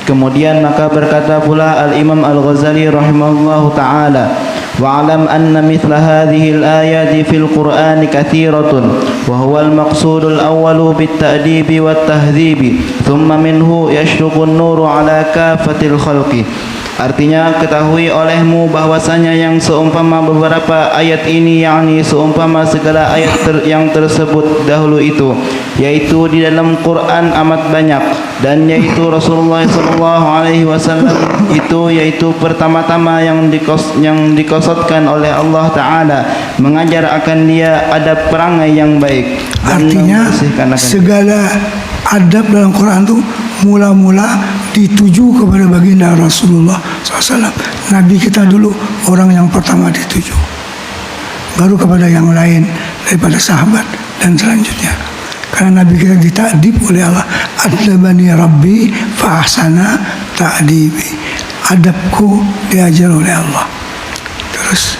Kemudian maka berkata pula Al-Imam Al-Ghazali rahimahullahu ta'ala, wa'alam anna mithla hadhihi al-ayati fil Qur'ani kathiratun wa huwa al-maqsudul awwalu bit-ta'dibi wat-tahdhibi thumma minhu yashruqun nuru ala kafatil khalqi. Artinya, ketahui olehmu bahwasanya yang seumpama beberapa ayat ini, yakni seumpama segala ayat yang tersebut dahulu itu, yaitu di dalam Quran amat banyak, dan yaitu Rasulullah SAW itu yaitu pertama-tama yang dikosotkan oleh Allah Ta'ala mengajar akan dia adab perangai yang baik. Artinya segala adab dalam Quran itu mula-mula dituju kepada baginda Rasulullah SAW. Nabi kita dulu orang yang pertama dituju, baru kepada yang lain daripada sahabat dan selanjutnya. Karena Nabi kita ditakdib oleh Allah, adabani Rabbi fa ahsana ta'dibi. Adabku diajar oleh Allah. Terus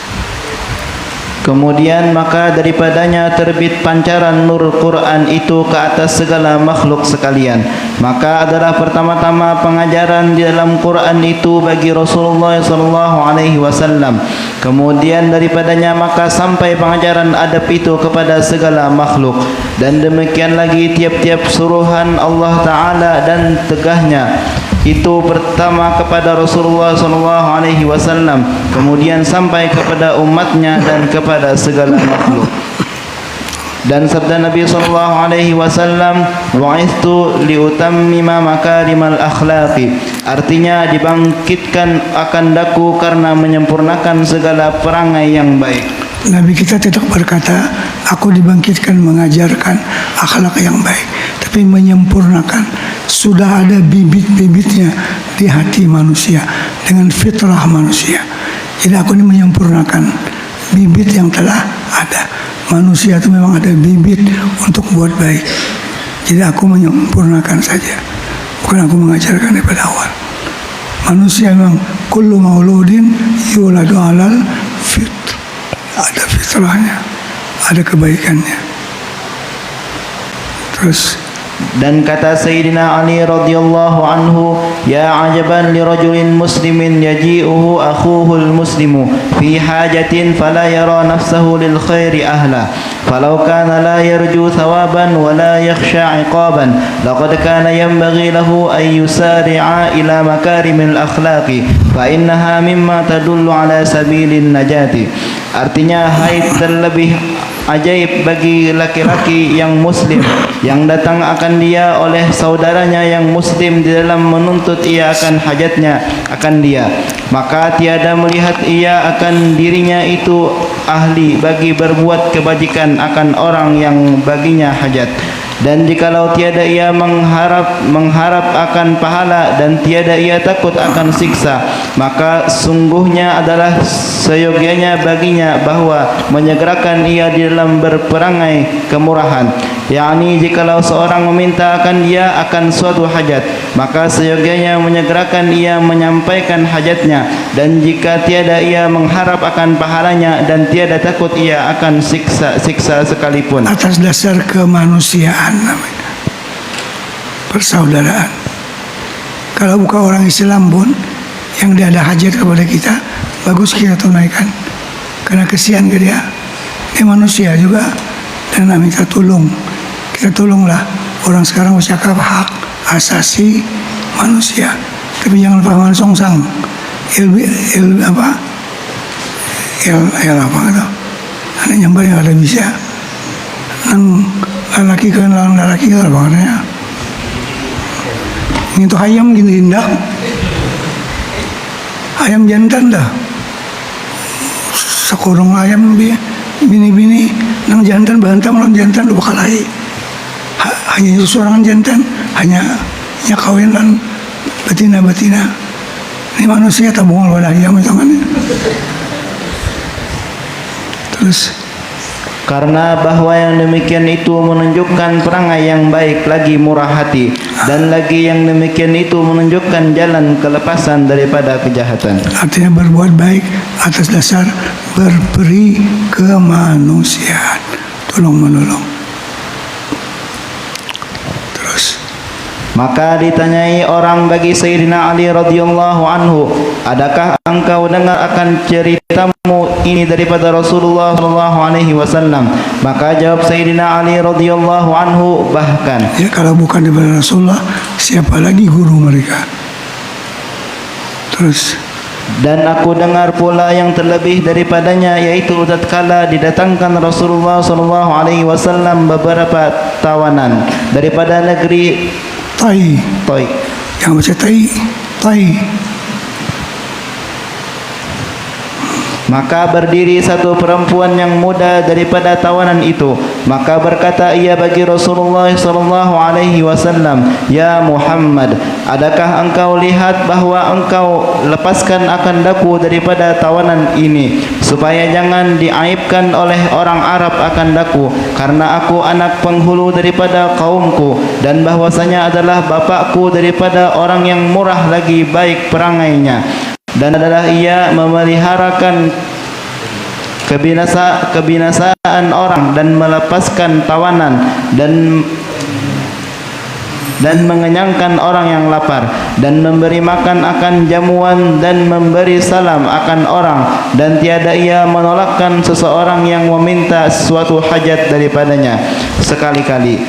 kemudian maka daripadanya terbit pancaran nur Quran itu ke atas segala makhluk sekalian. Maka adalah pertama-tama pengajaran di dalam Quran itu bagi Rasulullah SAW. Kemudian daripadanya maka sampai pengajaran adab itu kepada segala makhluk. Dan demikian lagi tiap-tiap suruhan Allah Ta'ala dan tegahnya itu pertama kepada Rasulullah SAW, kemudian sampai kepada umatnya dan kepada segala makhluk. Dan sabda Nabi SAW, wa'ithtu liutammima makarimal akhlaqi, artinya dibangkitkan akan daku karena menyempurnakan segala perangai yang baik. Nabi kita tidak berkata, aku dibangkitkan mengajarkan akhlak yang baik, tapi menyempurnakan. Sudah ada bibit-bibitnya di hati manusia dengan fitrah manusia. Jadi aku ini menyempurnakan bibit yang telah ada. Manusia itu memang ada bibit untuk buat baik. Jadi aku menyempurnakan saja, bukan aku mengajarkan daripada awal. Manusia memang kullu mauludin yuladu alal fitr. Ada fitrahnya, ada kebaikannya. Terus dan kata Sayyidina Ali radhiyallahu anhu, ya ajaban li rajulin muslimin yaji'uhu akhuhul muslimu fi hajatin fala yara nafsahu lil khairi ahla falau kana la yarju thawaban wa la yakhsha 'iqaban laqad kana yanbaghi lahu an yusari'a ila makarimil akhlaqi fa innaha mimma tadullu ala sabilin najati. Artinya, hai terlebih ajaib bagi laki-laki yang muslim yang datang akan dia oleh saudaranya yang muslim di dalam menuntut ia akan hajatnya akan dia, maka tiada melihat ia akan dirinya itu ahli bagi berbuat kebajikan akan orang yang baginya hajat. Dan jikalau tiada ia mengharap akan pahala dan tiada ia takut akan siksa, maka sungguhnya adalah seyogyanya baginya bahwa menyegerakan ia di dalam berperangai kemurahan, yakni jikalau seorang meminta akan dia akan suatu hajat, maka seyogyanya menyegerakan ia menyampaikan hajatnya. Dan jika tiada ia mengharap akan pahalanya dan tiada takut ia akan siksa sekalipun. Atas dasar kemanusiaan namanya, persaudaraan. Kalau bukan orang Islam pun yang dia ada hajat kepada kita, bagus kita tunaikan, karena kesian ke dia. Dia manusia juga dan minta tolong. Kita tolonglah. Orang sekarang bercakap hak asasi manusia, tapi jangan pahaman songsang. Apa itu? Ada nyambar yang ada bisa. Nang laki kan laki lah bangnya. Ini tuh ayam gitu indah. Ayam jantan dah. Sekorong ayam bini-bini nang jantan bantam nang jantan dua kali. Hanya seorang jantan, hanya kawin dan betina. Ini manusia tabungan wadah ayam itu kan. Terus karena bahwa yang demikian itu menunjukkan perangai yang baik lagi murah hati, dan lagi yang demikian itu menunjukkan jalan kelepasan daripada kejahatan. Artinya berbuat baik atas dasar berperi kemanusiaan, tolong menolong. Terus Maka ditanyai orang bagi Sayyidina Ali radhiyallahu anhu, adakah engkau dengar akan ceritamu ini daripada Rasulullah sallallahu alaihi wasallam? Maka jawab Sayyidina Ali radhiyallahu anhu, bahkan Ya, kalau bukan daripada Rasulullah, siapa lagi guru mereka? Terus, dan aku dengar pula yang terlebih daripadanya, yaitu tatkala didatangkan Rasulullah sallallahu alaihi wasallam beberapa tawanan daripada negeri Tai. Toi. Yang baca Tai. Tai. Maka berdiri satu perempuan yang muda daripada tawanan itu, maka berkata ia bagi Rasulullah sallallahu alaihi wasallam, "Ya Muhammad, adakah engkau lihat bahwa engkau lepaskan akan daku daripada tawanan ini, supaya jangan diaibkan oleh orang Arab akan daku, karena aku anak penghulu daripada kaumku, dan bahwasanya adalah bapakku daripada orang yang murah lagi baik perangainya, dan adalah ia memeliharakan kebinasaan orang dan melepaskan tawanan dan mengenyangkan orang yang lapar, dan memberi makan akan jamuan dan memberi salam akan orang, dan tiada ia menolakkan seseorang yang meminta suatu hajat daripadanya sekali-kali.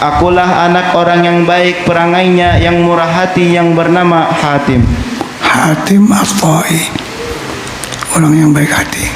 Akulah anak orang yang baik perangainya, yang murah hati, yang bernama Hatim." Hatim At-Tai, orang yang baik hati.